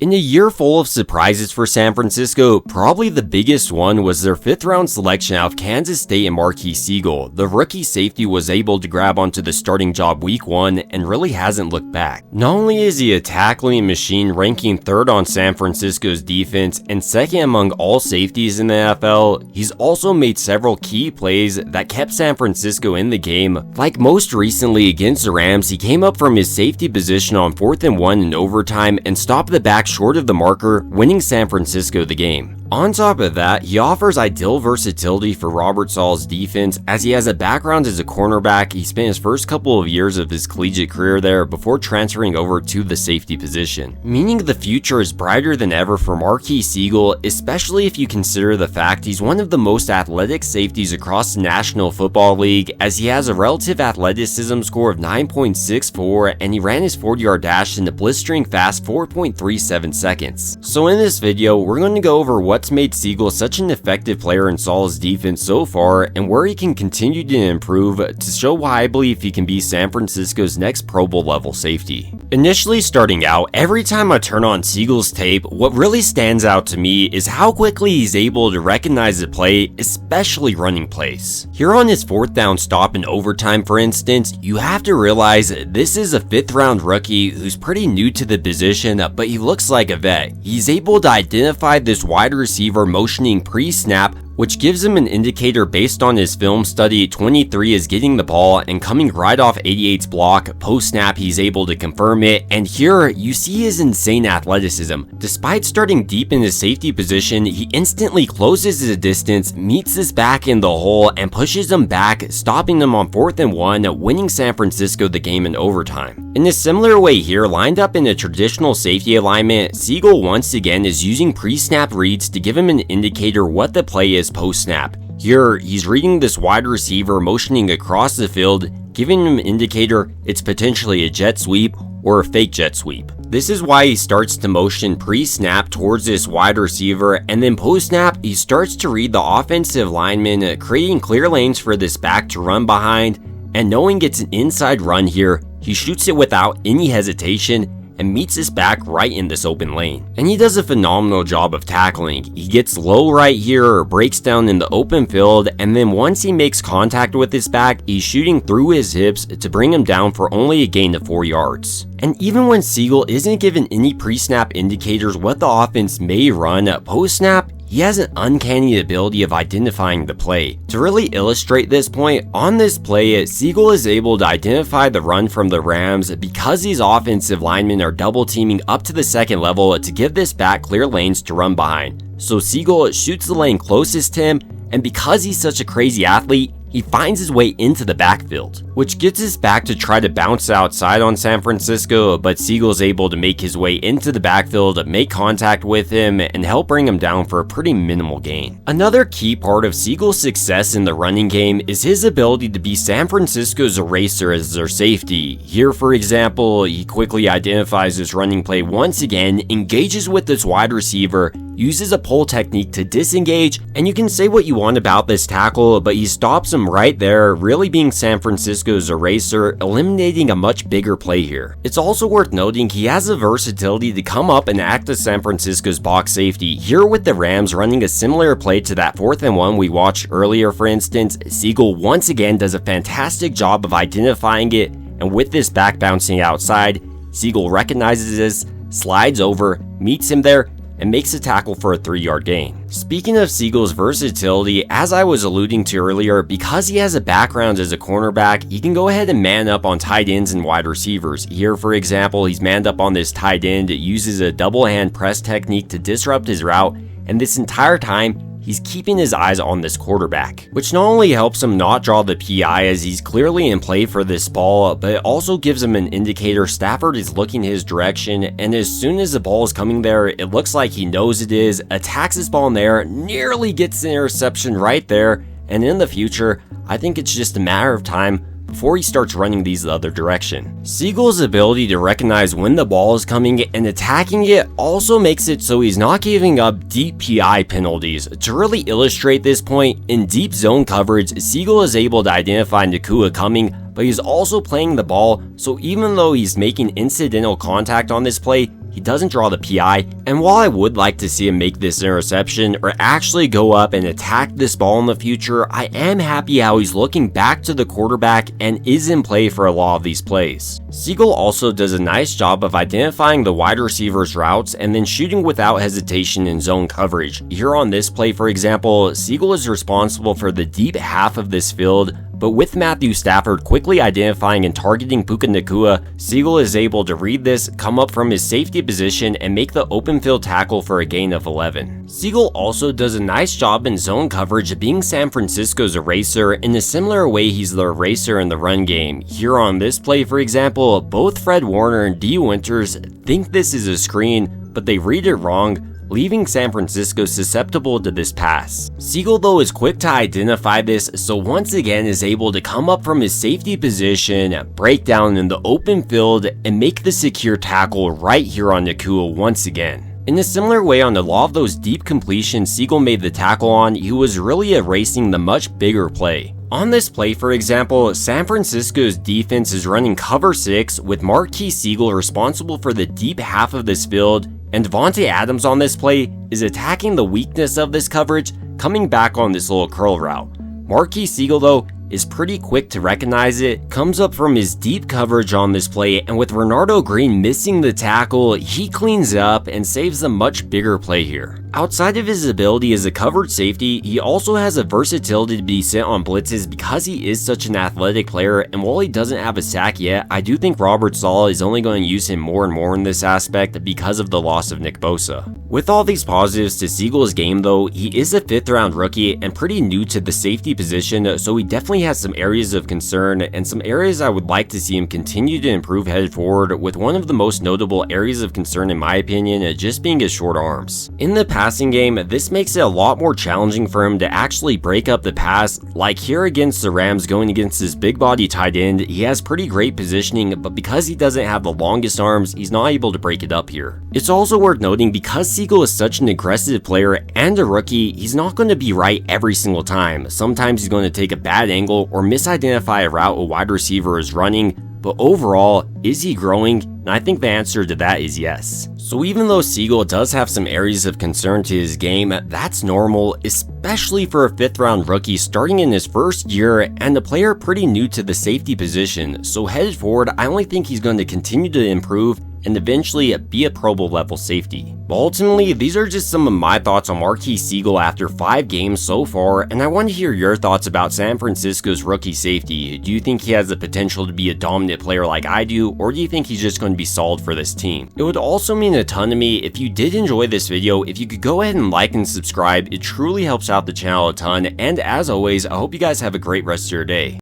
In a year full of surprises for San Francisco, probably the biggest one was their 5th round selection out of Kansas State and Marques Sigle. The rookie safety was able to grab onto the starting job week 1 and really hasn't looked back. Not only is he a tackling machine, ranking 3rd on San Francisco's defense and 2nd among all safeties in the NFL, he's also made several key plays that kept San Francisco in the game. Like most recently against the Rams, he came up from his safety position on 4th and 1 in overtime and stopped the back short of the marker, winning San Francisco the game. On top of that, he offers ideal versatility for Robert Saleh's defense as he has a background as a cornerback. He spent his first couple of years of his collegiate career there before transferring over to the safety position, meaning the future is brighter than ever for Marques Sigle, especially if you consider the fact he's one of the most athletic safeties across the National Football League, as he has a relative athleticism score of 9.64 and he ran his 40-yard dash in a blistering fast 4.37 seconds. So in this video, we're going to go over what's made Sigle such an effective player in Saleh's defense so far and where he can continue to improve to show why I believe he can be San Francisco's next Pro Bowl level safety. Initially starting out, every time I turn on Sigle's tape, what really stands out to me is how quickly he's able to recognize the play, especially running plays. Here on his 4th down stop in overtime, for instance, you have to realize this is a 5th round rookie who's pretty new to the position, but he looks like a vet. He's able to identify this wide receiver motioning pre-snap, which gives him an indicator based on his film study. 23 is getting the ball and coming right off 88's block. Post-snap, he's able to confirm it, and here you see his insane athleticism. Despite starting deep in his safety position, he instantly closes his distance, meets this back in the hole, and pushes him back, stopping them on 4th and 1, winning San Francisco the game in overtime. In a similar way here, lined up in a traditional safety alignment, Sigle once again is using pre-snap reads to give him an indicator what the play is post-snap. Here, he's reading this wide receiver motioning across the field, giving him an indicator it's potentially a jet sweep or a fake jet sweep. This is why he starts to motion pre-snap towards this wide receiver, and then post-snap, he starts to read the offensive lineman, creating clear lanes for this back to run behind, and knowing it's an inside run here, he shoots it without any hesitation and meets his back right in this open lane. And he does a phenomenal job of tackling. He gets low right here, breaks down in the open field, and then once he makes contact with his back, he's shooting through his hips to bring him down for only a gain of 4 yards. And even when Sigle isn't given any pre-snap indicators what the offense may run, post-snap, he has an uncanny ability of identifying the play. To really illustrate this point, on this play, Sigle is able to identify the run from the Rams because these offensive linemen are double teaming up to the 2nd level to give this back clear lanes to run behind. So Sigle shoots the lane closest to him, and because he's such a crazy athlete, he finds his way into the backfield, which gets his back to try to bounce outside on San Francisco, but Sigle's able to make his way into the backfield, make contact with him, and help bring him down for a pretty minimal gain. Another key part of Sigle's success in the running game is his ability to be San Francisco's eraser as their safety. Here, for example, he quickly identifies this running play once again, engages with this wide receiver, uses a pull technique to disengage, and you can say what you want about this tackle, but he stops him right there, really being San Francisco's eraser, eliminating a much bigger play here. It's also worth noting he has the versatility to come up and act as San Francisco's box safety. Here with the Rams running a similar play to that 4th and 1 we watched earlier, for instance, Sigle once again does a fantastic job of identifying it, and with this back bouncing outside, Sigle recognizes this, slides over, meets him there, and makes a tackle for a 3-yard gain. Speaking of Sigle's versatility, as I was alluding to earlier, because he has a background as a cornerback, he can go ahead and man up on tight ends and wide receivers. Here, for example, he's manned up on this tight end, uses a double hand press technique to disrupt his route, and this entire time, he's keeping his eyes on this quarterback, which not only helps him not draw the PI as he's clearly in play for this ball, but it also gives him an indicator Stafford is looking his direction, and as soon as the ball is coming there, it looks like he knows it is, attacks his ball in there, nearly gets the interception right there, and in the future, I think it's just a matter of time before he starts running these the other direction. Sigle's ability to recognize when the ball is coming and attacking it also makes it so he's not giving up deep PI penalties. To really illustrate this point, in deep zone coverage, Sigle is able to identify Nakua coming, but he's also playing the ball, so even though he's making incidental contact on this play, he doesn't draw the PI, and while I would like to see him make this interception or actually go up and attack this ball in the future, I am happy how he's looking back to the quarterback and is in play for a lot of these plays. Sigle also does a nice job of identifying the wide receiver's routes and then shooting without hesitation in zone coverage. Here on this play, for example, Sigle is responsible for the deep half of this field, but with Matthew Stafford quickly identifying and targeting Puka Nacua, Sigle is able to read this, come up from his safety position, and make the open field tackle for a gain of 11. Sigle also does a nice job in zone coverage being San Francisco's eraser in a similar way he's the eraser in the run game. Here on this play, for example, both Fred Warner and D. Winters think this is a screen, but they read it wrong, leaving San Francisco susceptible to this pass. Sigle though is quick to identify this, so once again is able to come up from his safety position, break down in the open field, and make the secure tackle right here on Nacua once again. In a similar way, on a lot of those deep completions Sigle made the tackle on, he was really erasing the much bigger play. On this play, for example, San Francisco's defense is running cover 6 with Marques Sigle responsible for the deep half of this field, and Devontae Adams on this play is attacking the weakness of this coverage, coming back on this little curl route. Marques Sigle though is pretty quick to recognize it, comes up from his deep coverage on this play, and with Renardo Green missing the tackle, he cleans it up and saves a much bigger play here. Outside of his ability as a covered safety, he also has a versatility to be sent on blitzes because he is such an athletic player, and while he doesn't have a sack yet, I do think Robert Saleh is only going to use him more and more in this aspect because of the loss of Nick Bosa. With all these positives to Sigle's game though, he is a 5th round rookie and pretty new to the safety position, so he definitely has some areas of concern and some areas I would like to see him continue to improve headed forward, with one of the most notable areas of concern in my opinion just being his short arms. In the passing game, this makes it a lot more challenging for him to actually break up the pass. Like here against the Rams going against this big body tight end, he has pretty great positioning, but because he doesn't have the longest arms, he's not able to break it up here. It's also worth noting because Sigle is such an aggressive player and a rookie, he's not going to be right every single time. Sometimes he's going to take a bad angle or misidentify a route a wide receiver is running, but overall, is he growing? And I think the answer to that is yes. So even though Sigle does have some areas of concern to his game, that's normal, especially for a 5th round rookie starting in his first year and a player pretty new to the safety position. So headed forward, I only think he's going to continue to improve and eventually be a Pro Bowl level safety. But ultimately, these are just some of my thoughts on Marques Sigle after 5 games so far, and I want to hear your thoughts about San Francisco's rookie safety. Do you think he has the potential to be a dominant player like I do, or do you think he's just going to be solid for this team? It would also mean a ton to me if you did enjoy this video, if you could go ahead and like and subscribe. It truly helps out the channel a ton, and as always, I hope you guys have a great rest of your day.